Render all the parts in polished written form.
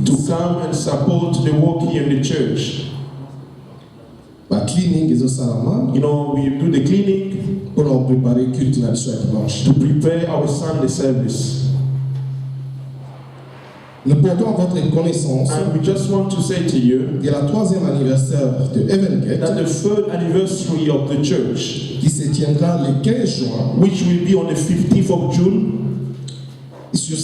to come and support the work here in the church. Cleaning is also You know, we do the cleaning pour préparer le culte dimanche. to prepare our Sunday service. Nous portons à votre connaissance And we just want to say to you que la 3e anniversaire de Evangate, that the 3rd anniversary of the church, qui se tiendra le 15 juin, which will be on the 15th of June, sur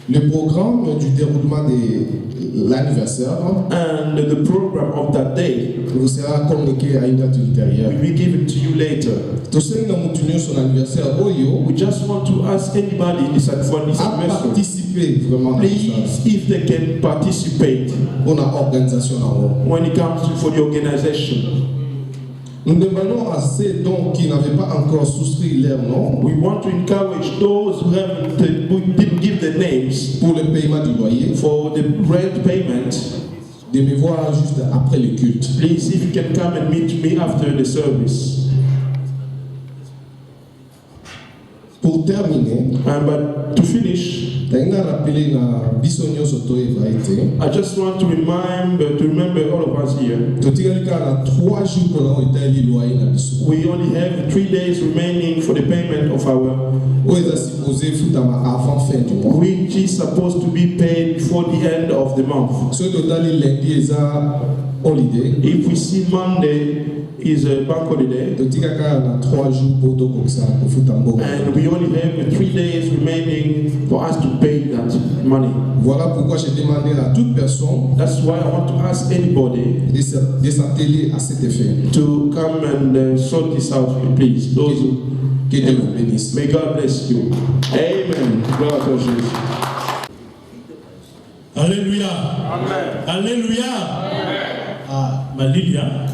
le programme du déroulement de l'anniversaire and the program of that day vous sera communiqué à une date ultérieure. will be given to you later. Tous ceux qui ont tenu son anniversaire, We just want to ask anybody for this à anniversary, participer vraiment à please, ça. if they can participate Pour l'organisation en haut. when it comes for the organization. Nous demandons à ceux donc qui n'avaient pas encore souscrit leur nom We want to encourage those who didn't give their names pour le paiement du loyer for the rent payment. de me voir juste après le culte. Please, if you can come and meet me after the service. Pour terminer, But to finish, je rappelé na bisonyo soto evaité. I just want to remember all of us here. Totikalika na 3 jours pour l'hôtel loyer na biso. We only have 3 days remaining for the payment of our, O eza supposé futama avant fin du mois. which is supposed to be paid before the end of the month. So totali lundi eza holiday. If we see Monday is a bank holiday, Totikaka na 3 jours pour to koksa pour futambo. and we only have 3 days remaining for us to pay that money. Voilà pourquoi j'ai demandé à toute personne That's why I want to ask anybody de s'atteler à cet effet. to come and sort this out, please. Those who, Que Dieu vous bénisse. may God bless you. Amen. Gloire à Jesus. Alléluia. Alléluia. Ah, Malilia.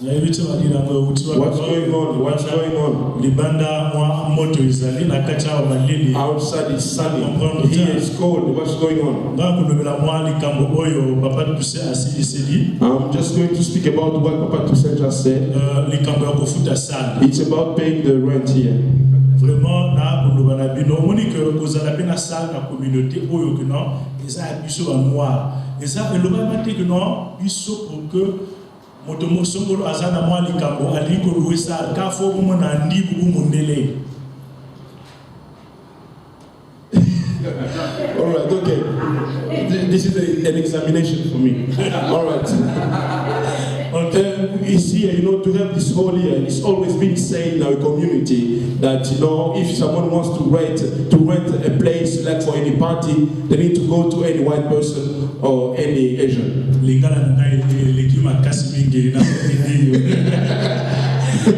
What's going on? What's going on? Libanda mwa moto izali na kacha wa Malili. Outside is sunny. Here is cold. What's going on? Nga kulobela mwa likambo oyo papa tuse asili seli. I'm just going to speak about what Papa Toussaint just said. Likambo ya kofuta sana. It's about paying the rent here. Vraiment na kuloba na bino moni que kozala pena salle na communauté oyo que non eza biso ba noir. Eza eloba mate que non biso pour que moto mosongolo azana mwa likambo aliko luisa kafo bumo na ndibu bumo ndele. All right, okay. This is an examination for me. All right. It's here, to have this whole year. It's always been said in our community that, if someone wants to rent a place like for any party, they need to go to any white person or any Asian.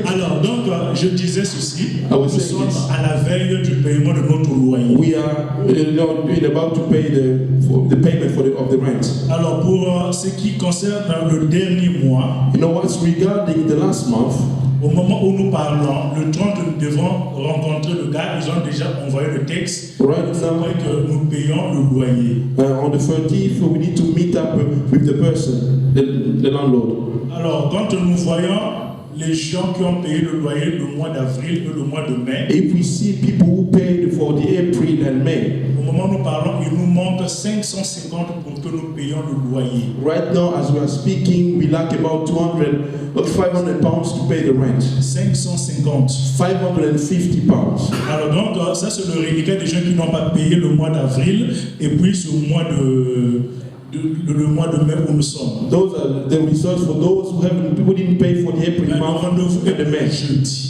Alors, donc, je disais ceci, nous sommes this. à la veille du paiement de notre loyer. We are about to pay the payment of the rent. Alors, pour ce qui concerne le dernier mois, What's regarding the last month, au moment où nous parlons, le 30, nous devons rencontrer le gars, ils ont déjà envoyé le texte, right now, que nous payons le loyer. on the 13th, we need to meet up with the person, the landlord. Alors, quand nous voyons les gens qui ont payé le loyer le mois d'avril et le mois de mai, If we see people who paid for the April and May, au moment où nous parlons, il nous manque 550 pour que nous payions le loyer. right now as we are speaking, we lack about 500 pounds to pay the rent. 550. 550 pounds. Alors donc, ça c'est le reliquat des gens qui n'ont pas payé le mois d'avril et puis le mois de mai où nous sommes. Those are the results for those who didn't pay for the April month and the May.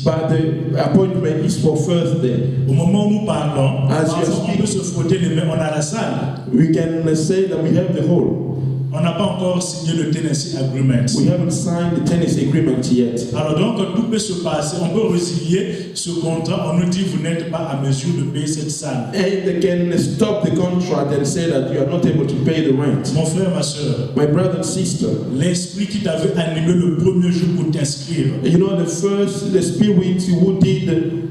But the appointment is for Thursday. Au moment où nous parlons, As you on peut se frotter les mains, on a la salle. We can say that we have the whole. On n'a pas encore signé le tenancy agreement. We haven't signed the tennis agreement yet. Alors donc, tout peut se passer. On peut résilier ce contrat. On nous dit vous n'êtes pas à mesure de payer cette salle. And they can stop the contract and say that you are not able to pay the rent. Mon frère, ma soeur, My brother and sister, l'esprit qui t'avait animé le premier jour pour t'inscrire, the spirit who did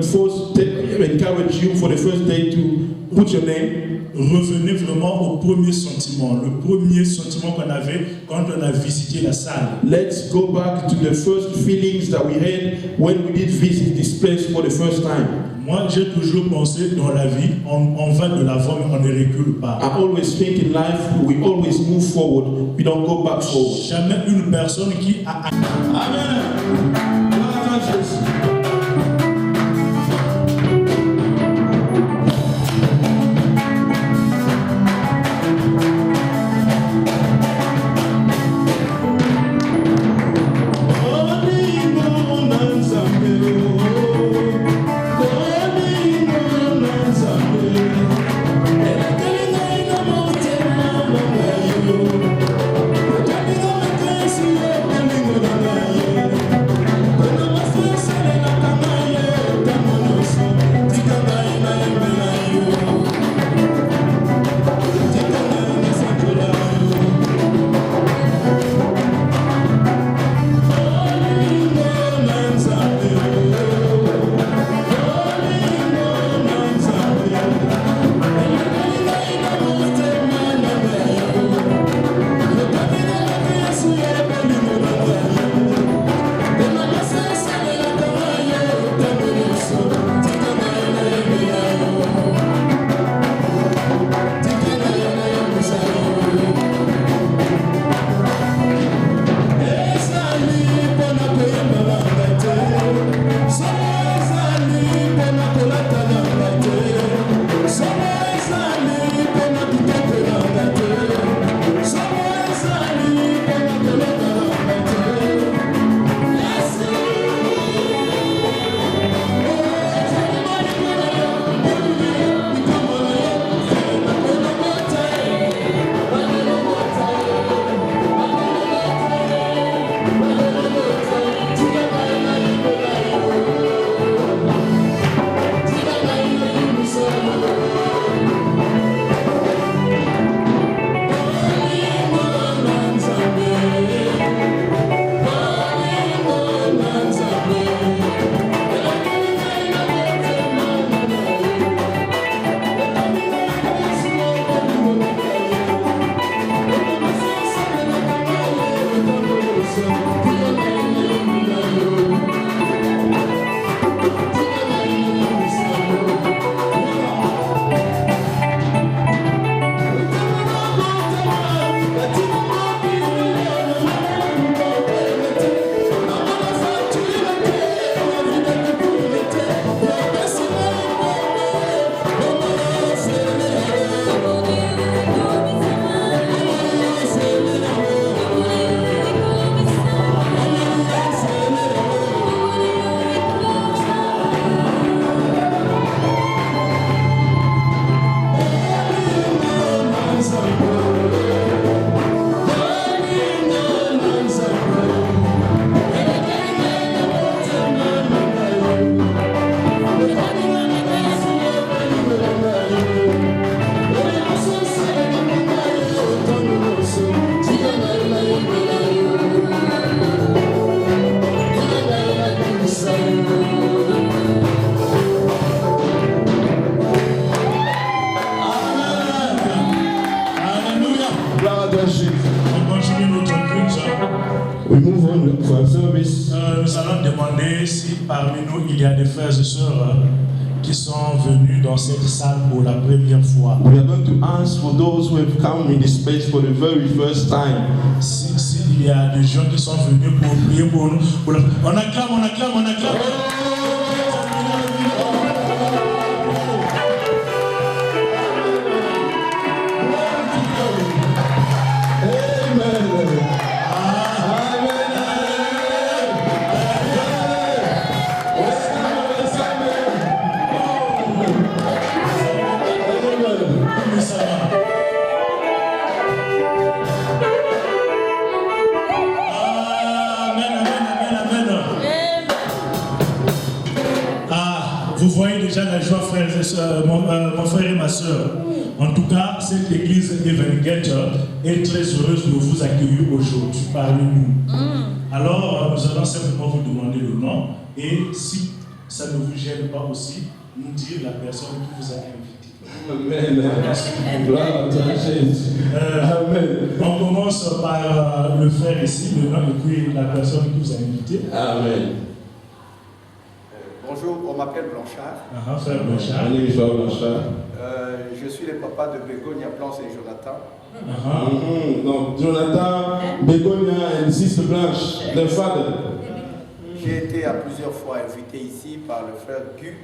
first encourage you for the first day to put your name, revenez vraiment au premier sentiment, le premier sentiment qu'on avait quand on a visité la salle. Let's go back to the first feelings that we had when we did visit this place for the first time. Moi, j'ai toujours pensé dans la vie, on va de l'avant, mais on ne recule pas. I always think in life, we always move forward. We don't go back forward. Jamais une personne qui a... Amen. We move on for our service. Nous allons demander si parmi nous il y a des frères et sœurs qui sont venus dans cette salle pour la première fois. We are going to ask for those who have come in this space for the very first time. S'il y a des gens qui sont venus pour prier pour nous, on acclame, on acclame, on acclame. Vous voyez déjà la joie, frères et sœurs, mon frère et ma sœur. En tout cas, cette église Evangate est très heureuse de vous accueillir aujourd'hui parmi nous. Alors, nous allons simplement vous demander le nom et si ça ne vous gêne pas aussi, nous dire la personne qui vous a invité. Amen. On commence par le frère ici, le nom et puis la personne qui vous a invité. Amen. Bonjour, on m'appelle Blanchard. Frère Blanchard. My name is Joao Blanchard. Je suis le papa de Bégonia, Blanche et Jonathan. Donc, Jonathan, Begonia and Sister Blanche, their father. J'ai été à plusieurs fois invité ici par le frère Gu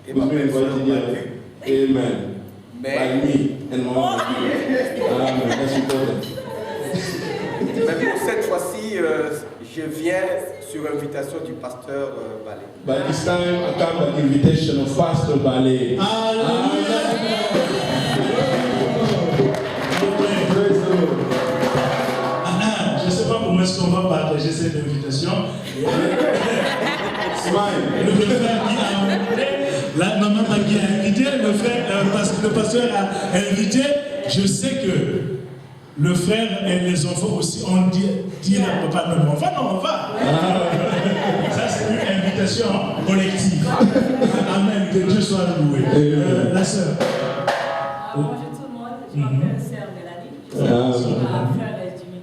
et Who's ma been belle-sœur invited here. Manu. Amen. By Mais, me and my mom. Amen. That's important. mais pour cette fois-ci, je viens sur invitation du pasteur Balé. But this time I come by the invitation of Pastor Ballet. Praise the Lord. Je ne sais pas comment est-ce qu'on va partager cette invitation. Smile. Le frère qui a invité, la maman qui a invité, le pasteur a invité. Je sais que le frère et les enfants aussi ont dit à papa, non, on va. Ça, c'est une invitation collective. Amen, que Dieu soit loué. La sœur. Bonjour tout le monde, je m'appelle Sœur Mélanie. Je suis ma frère Jimmy.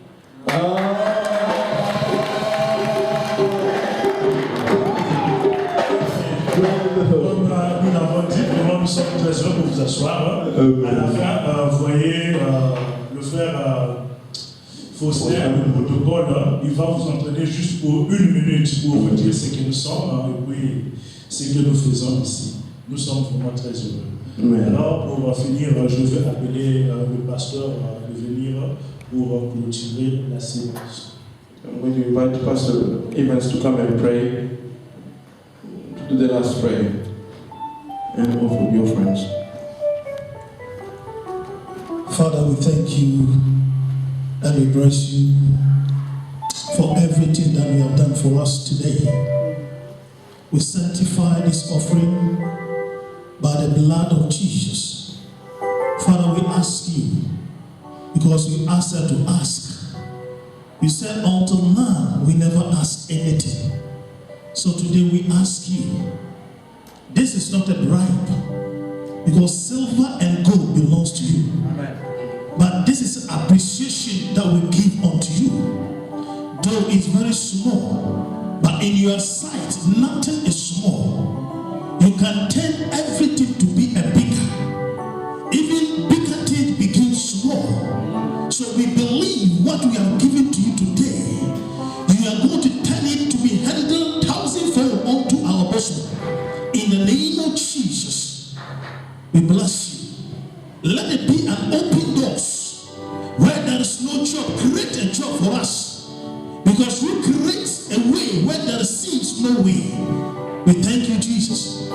Comme nous l'avons dit, vraiment nous sommes très heureux de vous asseoir. À la fin, vous voyez le frère Faustin, le protocole, il va vous entraîner juste pour 1 minute pour vous dire ce que nous sommes et puis ce que nous faisons ici. Nous sommes vraiment très heureux. Alors, pour finir, je vais appeler le pasteur de venir pour clôturer la séance. I'm going to invite Pastor Evans to come and pray, to do the last prayer, and offer your friends. Father, we thank you and we bless you for everything that you have done for us today. We sanctify this offering by the blood of Jesus. Father, we ask you, because you asked us to ask. You said, until now, we never ask anything. So today we ask you, this is not a bribe, because silver and gold belongs to you. Amen. But this is appreciation that we give unto you. Though it's very small, but in your sight, nothing is small. You can turn everything to be a bigger. Even bigger things became small. So we believe what we have given to you today, you are going to turn it to be 100,000-fold unto our bosom. In the name of Jesus, we bless you. Let it be an open doors where there is no job. Create a job for us, because you create a way where there seems no way. We thank you, Jesus,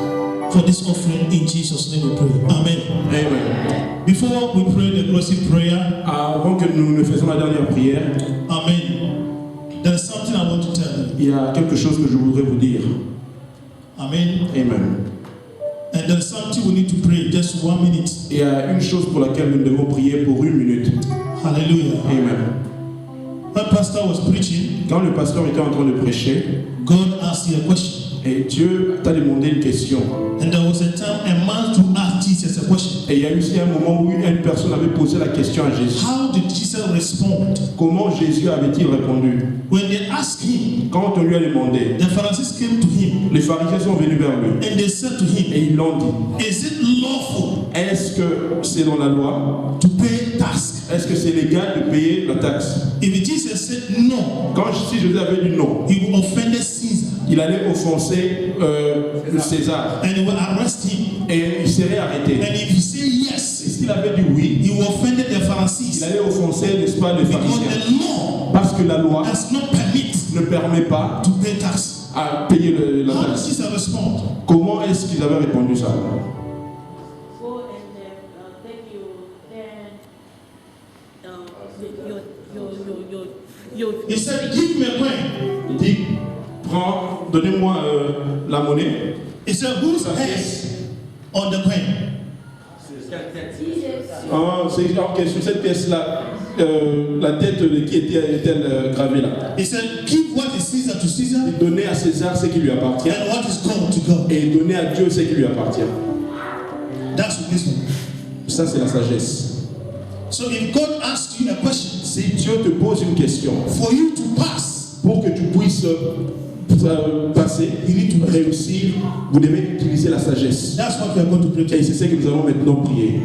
for this offering. In Jesus' name we pray. Amen. Amen. Before we pray the closing prayer, Avant que nous ne fassions la dernière prière, Amen, there is something I want to tell you. il y a quelque chose que je voudrais vous dire. Amen. Amen. And there is something we need to pray. Just 1 minute. Il y a une chose pour laquelle nous devons prier pour 1 minute. Hallelujah. Amen. When pastor was preaching, Quand le pasteur était en train de prêcher, God asked you a question. et Dieu t'a demandé une question. And there was a time a man to ask Jesus a question. Et il y a eu aussi un moment où une personne avait posé la question à Jésus. How did Jesus respond? Comment Jésus avait-il répondu? When they asked him, Quand on lui a demandé, the Pharisees came to him les pharisiens sont venus vers lui and they said to et him, ils l'ont dit. is it lawful Est-ce que c'est dans la loi? to pay tax? Est-ce que c'est légal de payer la taxe? If Jesus said no, Si Jésus avait dit non, he offended Caesar il allait offenser le César and he will arrest him. et il serait arrêté. And if he say Et yes, s'il avait dit oui, he will offended the il Pharisees, allait offenser, n'est-ce pas, les because pharisiens. the law Parce que la loi does not permit ne permet pas to pay tax. à payer la How did taxe. Jesus respond? Comment est-ce qu'ils avaient répondu ça? Go and take your He said, give me a coin. Il dit, donnez-moi la monnaie. He said, whose head on the coin? C'est ok, sur cette pièce-là, la tête de qui était-elle gravée là? He said, give what is Caesar to Caesar Donnez à César ce qui lui appartient and what is God to God. et donnez à Dieu ce qui lui appartient. That's wisdom. Ça, c'est la sagesse. So if God asks you a question, Si Dieu te pose une question, for you to pass, pour que tu puisses passer, réussir, vous devez utiliser la sagesse. That's what we are going to pray. Et c'est ce que nous allons maintenant prier.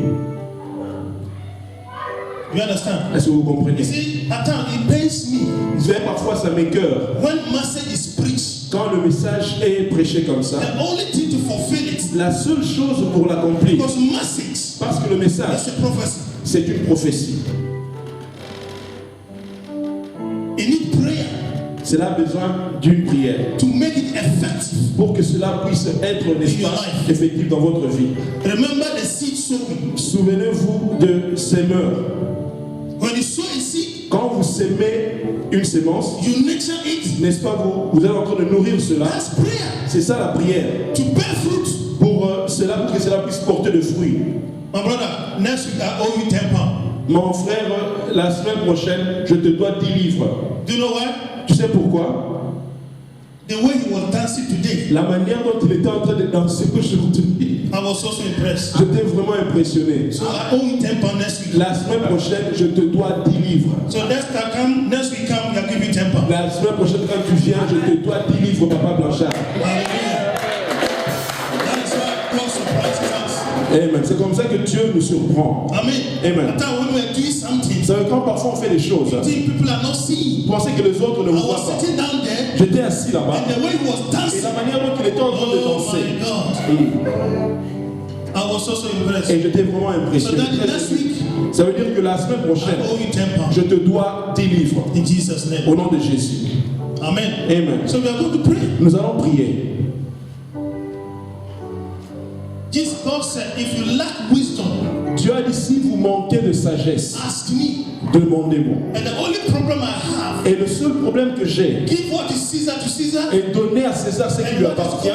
You understand? Est-ce que vous comprenez? You see, at times it pains me Vous savez, parfois ça m'écoeure. when message is preached. Quand le message est prêché comme ça, The only thing to fulfill it, la seule chose pour l'accomplir, because message parce que le message, is a prophecy. c'est une prophétie. You need prayer Cela a besoin d'une prière to make it effective. pour que cela puisse être, n'est-ce pas, effectif dans votre vie. Remember the seed sowing. Souvenez-vous de semeur. When you sow a seed, Quand vous sémez une sémence, you nurture it. n'est-ce pas, vous êtes en train de nourrir cela. That's prayer. C'est ça la prière. To bear fruit. Pour que cela puisse porter de fruits. My brother, next week I owe you 10 pounds. Mon frère, la semaine prochaine, je te dois 10 livres. Do you know why? Tu sais pourquoi? The way he was dancing today, La manière dont il était en train de danser aujourd'hui, I was also impressed. j'étais vraiment impressionné. So I owe you 10 pounds next week. La semaine prochaine, je te dois 10 livres. So next week come, we are giving 10 pounds. La semaine prochaine, quand tu viens, je te dois 10 livres, Papa Blanchard. Hallelujah. That is why God surprises us. Amen. C'est comme ça que Dieu nous surprend. Amen. Amen. At times when we are doing something, Vous savez, quand parfois on fait des choses, you think people are not seeing. vous pensez que les autres ne I vous voient was pas. sitting down there, J'étais assis là-bas, and the way he was et dancing, la manière dont il était en train de oh danser, my God, I was also impressed. et j'étais vraiment So impressionné. that next week, Ça veut dire que la semaine I prochaine, owe you 10 pounds. je te dois 10 livres. In Jesus' name. Au nom de Jésus. Amen. Amen. So we are going to pray. Nous allons prier. Jesus God said, if you lack wisdom, Dieu a dit, si vous manquez de sagesse, ask me. demandez-moi. And the only problem I have, Et le seul problème que j'ai give what is Caesar to Caesar. est donner à César ce qui lui appartient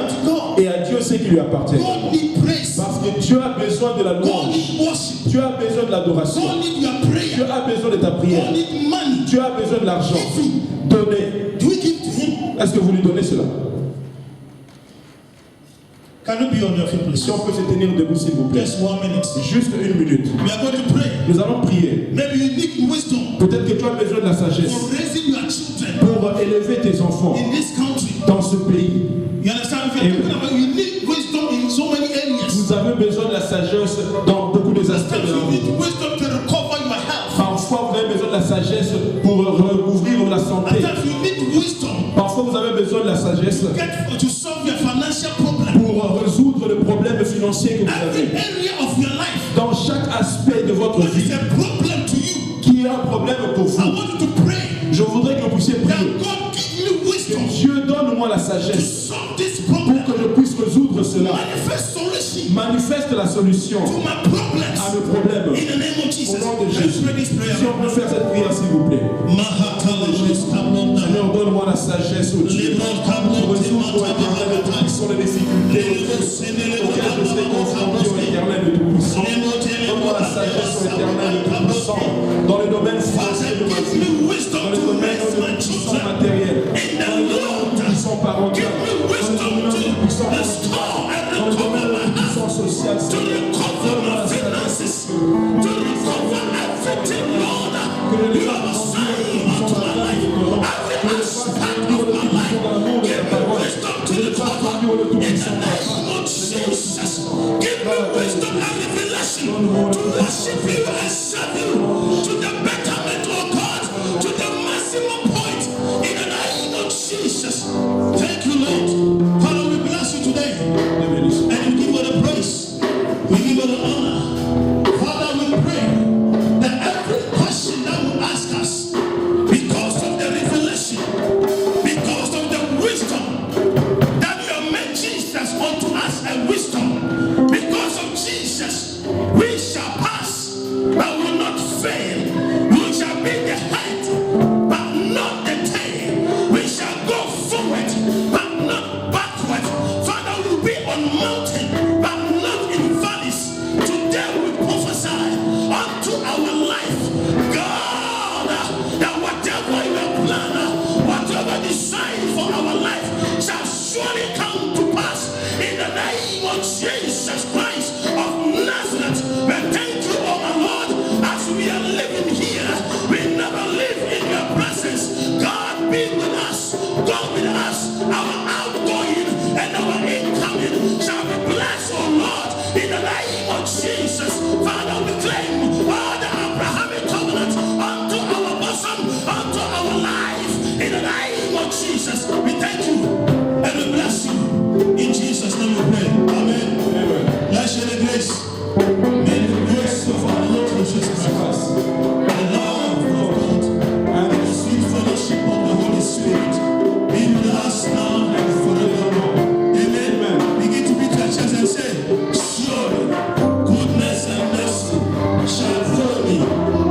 et à Dieu ce qui lui appartient. God need praise. Parce que Dieu a besoin de la God louange. need worship. Dieu a besoin de l'adoration. God need your prayer. Dieu a besoin de ta prière. God need money. Dieu a besoin de l'argent. Donnez. Do we give to him? Est-ce que vous lui donnez cela? Can you be on your feet, please? Si on peut se tenir debout, s'il vous plaît. Just 1 minute. Juste 1 minute. We are going to pray. Nous allons prier. Maybe you need wisdom Peut-être que tu as besoin de la sagesse for raising your children pour élever tes enfants in this country. dans ce pays. You understand? If you're talking about, you need wisdom in so many areas. Vous avez besoin de la sagesse dans beaucoup des aspects de la Sometimes you vie. need wisdom to recover your health. Parfois, vous avez besoin de la sagesse pour recouvrir la santé. Sometimes you need wisdom Parfois, vous avez besoin de la sagesse to solve your financial problem. pour résoudre le problème financier que vous Every avez. area of your life, Dans chaque aspect de votre what is vie, a problem to you? qui est un problème pour I vous, want you to pray je voudrais que vous puissiez that prier. God give me Que wisdom Dieu donne-moi la to sagesse solve this pour problem. que je puisse résoudre cela. Manifest solution Manifeste la solution to my problems à nos problèmes. in the name of Au Jesus. nom de Let's Jésus. pray this prayer. Si on peut faire cette prière, s'il vous plaît. Seigneur, donne-moi la sagesse au Dieu pour résoudre, au Éternel, de Tout-Puissant, les difficultés auxquelles je serai confronté, au Éternel, de Tout-Puissant. Donne-moi la sagesse, au Éternel, de Tout-Puissant, dans le domaine financier de ma vie, dans le domaine de Tout-Puissant matériel, dans le domaine de Tout-Puissant parental, dans le domaine de Tout-Puissant conjugal, dans le domaine de Tout-Puissant social. Donne-moi la sagesse. Que je les fasse grandir dans la grâce de ton nom. Que je les fasse grandir le Tout-Puissant dans l'amour de ta parole. Que je les fasse grandir le Tout-Puissant dans la Give me wisdom and revelation to worship you and serve you to the betterment of God, to the maximum point in the name of Jesus. Thank you, Lord. Father, we bless you today and we give you the praise. We give you the honor. Father, we pray that every question that will ask us, because of the revelation, because of the wisdom that you have made Jesus unto us a wisdom, because of Jesus, we shall pass, but will not fail. We shall be the head, but not the tail. We shall go forward, but not Jesus Christ, the love of God, and the sweet fellowship of the Holy Spirit be with us now and forevermore. Amen. Begin to beat your chest and say, surely goodness and mercy shall follow me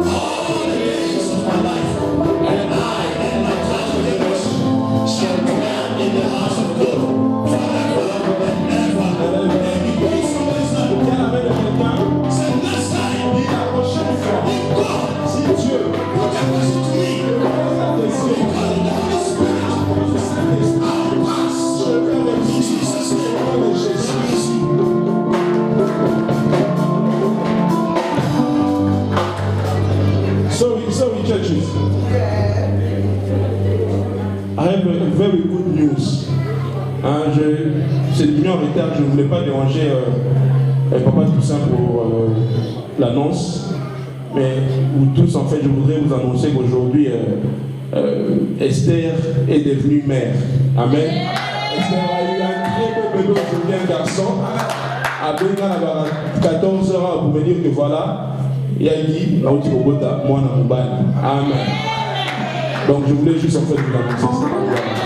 all the days of my life, and I and my family shall dwell in the house of God forever and ever. And he goes from his hand. Say, next time, if God, what happens to me, because of the Holy Spirit, I'll pass. In Jesus' name, God bless you. Sorry, churches. I have a very good news. C'est venu en retard, je ne voulais pas déranger Papa Toussaint pour l'annonce. Mais vous tous, en fait, je voudrais vous annoncer qu'aujourd'hui, Esther est devenue mère. Amen. Esther a eu un très beau bébé aujourd'hui, un garçon. À 14h, pour me dire que voilà, il y a dit, Amen. Donc je voulais juste en fait vous annoncer ça.